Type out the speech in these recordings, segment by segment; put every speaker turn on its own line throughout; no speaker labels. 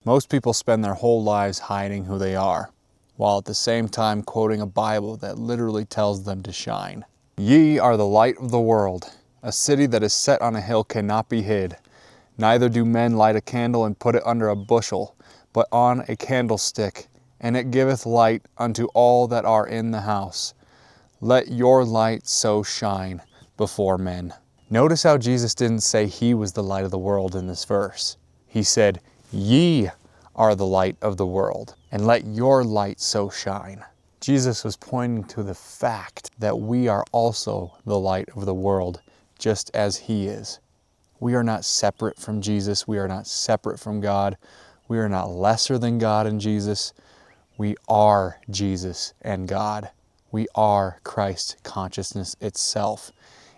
Most people spend their whole lives hiding who they are, while at the same time quoting a Bible that literally tells them to shine. Ye are the light of the world. A city that is set on a hill cannot be hid. Neither do men light a candle and put it under a bushel, but on a candlestick, and it giveth light unto all that are in the house. Let your light so shine before men. Notice how Jesus didn't say he was the light of the world in this verse. He said, ye are the light of the world, and let your light so shine. Jesus was pointing to the fact that we are also the light of the world, just as he is. We are not separate from Jesus. We are not separate from God. We are not lesser than God and Jesus. We are Jesus and God. We are Christ consciousness itself.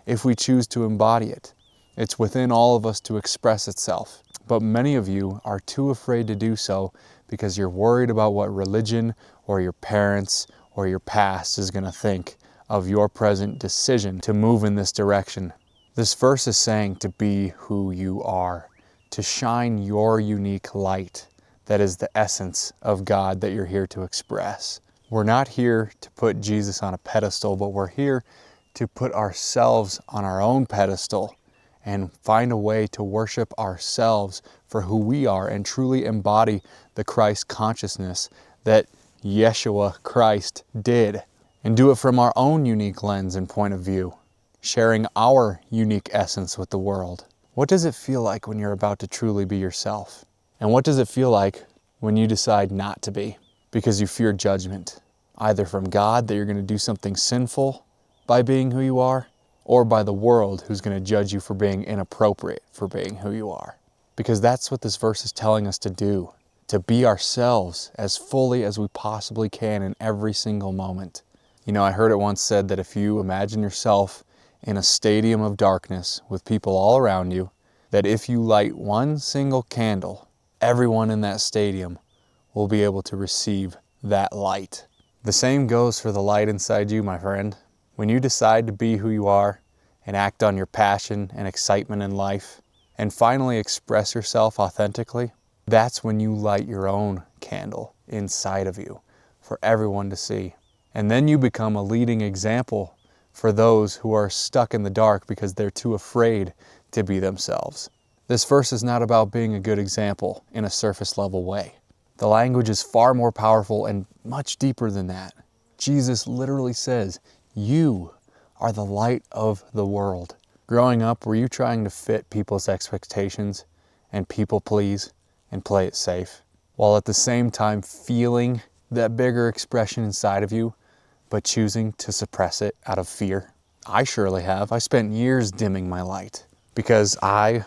If we choose to embody it, it's within all of us to express itself. But many of you are too afraid to do so because you're worried about what religion or your parents or your past is going to think of your present decision to move in this direction. This verse is saying to be who you are, to shine your unique light that is the essence of God that you're here to express. We're not here to put Jesus on a pedestal, but we're here to put ourselves on our own pedestal and find a way to worship ourselves for who we are and truly embody the Christ consciousness that Yeshua Christ did, and do it from our own unique lens and point of view, sharing our unique essence with the world. What does it feel like when you're about to truly be yourself? And what does it feel like when you decide not to be because you fear judgment, either from God that you're going to do something sinful by being who you are, or by the world who's going to judge you for being inappropriate for being who you are? Because that's what this verse is telling us to do, to be ourselves as fully as we possibly can in every single moment. You know, I heard it once said that if you imagine yourself in a stadium of darkness with people all around you, that if you light one single candle, everyone in that stadium will be able to receive that light. The same goes for the light inside you, my friend. When you decide to be who you are and act on your passion and excitement in life and finally express yourself authentically, that's when you light your own candle inside of you for everyone to see. And then you become a leading example for those who are stuck in the dark because they're too afraid to be themselves. This verse is not about being a good example in a surface level way. The language is far more powerful and much deeper than that. Jesus literally says, you are the light of the world. Growing up, were you trying to fit people's expectations and people please and play it safe, while at the same time feeling that bigger expression inside of you, but choosing to suppress it out of fear? I surely have. I spent years dimming my light because I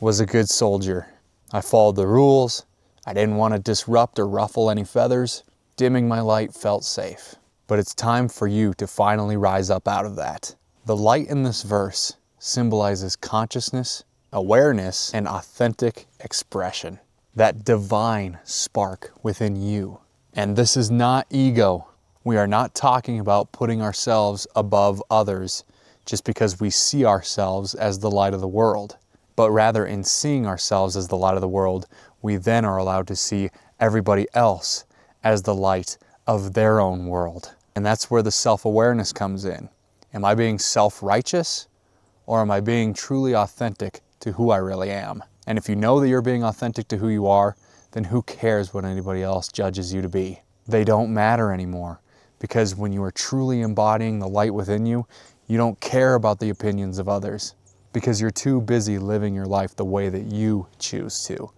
was a good soldier. I followed the rules. I didn't want to disrupt or ruffle any feathers. Dimming my light felt safe. But it's time for you to finally rise up out of that. The light in this verse symbolizes consciousness, awareness, and authentic expression. That divine spark within you. And this is not ego. We are not talking about putting ourselves above others just because we see ourselves as the light of the world. But rather, in seeing ourselves as the light of the world, we then are allowed to see everybody else as the light of their own world. And that's where the self-awareness comes in. Am I being self-righteous, or am I being truly authentic to who I really am? And if you know that you're being authentic to who you are, then who cares what anybody else judges you to be? They don't matter anymore, because when you are truly embodying the light within you, you don't care about the opinions of others, because you're too busy living your life the way that you choose to,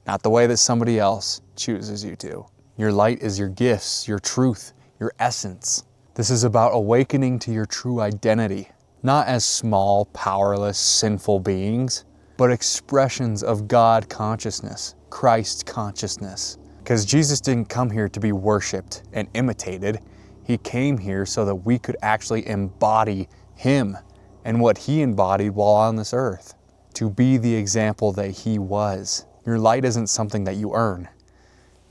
not the way that somebody else chooses you to. Your light is your gifts, your truth, your essence. This is about awakening to your true identity, not as small, powerless, sinful beings, but expressions of God consciousness, Christ consciousness. Because Jesus didn't come here to be worshiped and imitated. He came here so that we could actually embody Him and what He embodied while on this earth, to be the example that He was. Your light isn't something that you earn.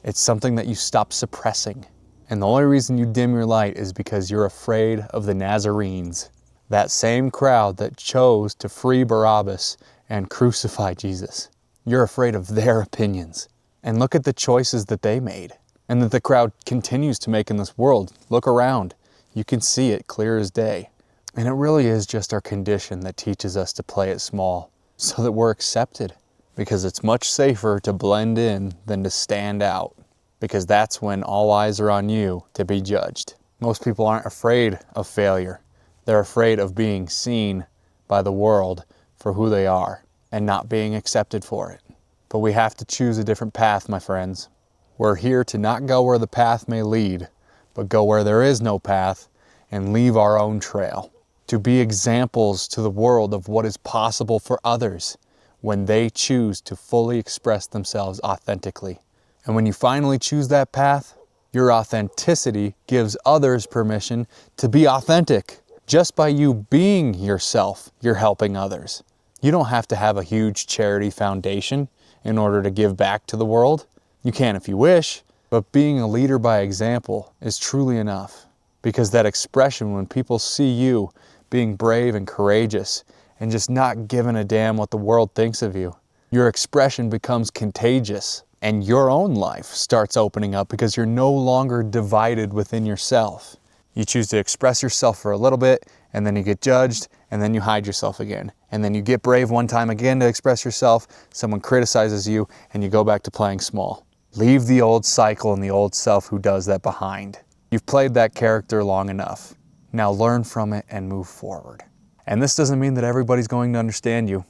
It's something that you stop suppressing. And the only reason you dim your light is because you're afraid of the Nazarenes, that same crowd that chose to free Barabbas and crucify Jesus. You're afraid of their opinions. And look at the choices that they made and that the crowd continues to make in this world. Look around. You can see it clear as day. And it really is just our condition that teaches us to play it small so that we're accepted. Because it's much safer to blend in than to stand out. Because that's when all eyes are on you to be judged. Most people aren't afraid of failure. They're afraid of being seen by the world for who they are and not being accepted for it. But we have to choose a different path, my friends. We're here to not go where the path may lead, but go where there is no path and leave our own trail. To be examples to the world of what is possible for others when they choose to fully express themselves authentically. And when you finally choose that path, your authenticity gives others permission to be authentic. Just by you being yourself, you're helping others. You don't have to have a huge charity foundation in order to give back to the world. You can if you wish, but being a leader by example is truly enough. Because that expression, when people see you being brave and courageous and just not giving a damn what the world thinks of you, your expression becomes contagious and your own life starts opening up because you're no longer divided within yourself. You choose to express yourself for a little bit, and then you get judged, and then you hide yourself again. And then you get brave one time again to express yourself, someone criticizes you, and you go back to playing small. Leave the old cycle and the old self who does that behind. You've played that character long enough. Now learn from it and move forward. And this doesn't mean that everybody's going to understand you,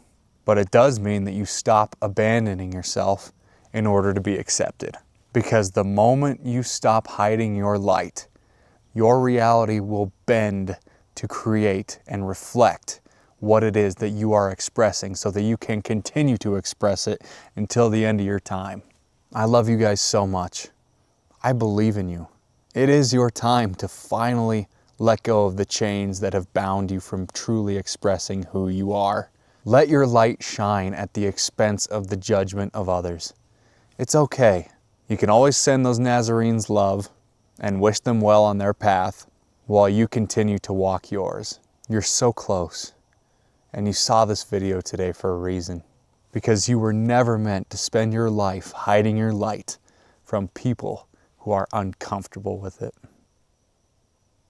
but it does mean that you stop abandoning yourself in order to be accepted. Because the moment you stop hiding your light, your reality will bend to create and reflect what it is that you are expressing so that you can continue to express it until the end of your time. I love you guys so much. I believe in you. It is your time to finally let go of the chains that have bound you from truly expressing who you are. Let your light shine at the expense of the judgment of others. It's okay. You can always send those Nazarenes love and wish them well on their path while you continue to walk yours. You're so close. And you saw this video today for a reason. Because you were never meant to spend your life hiding your light from people who are uncomfortable with it.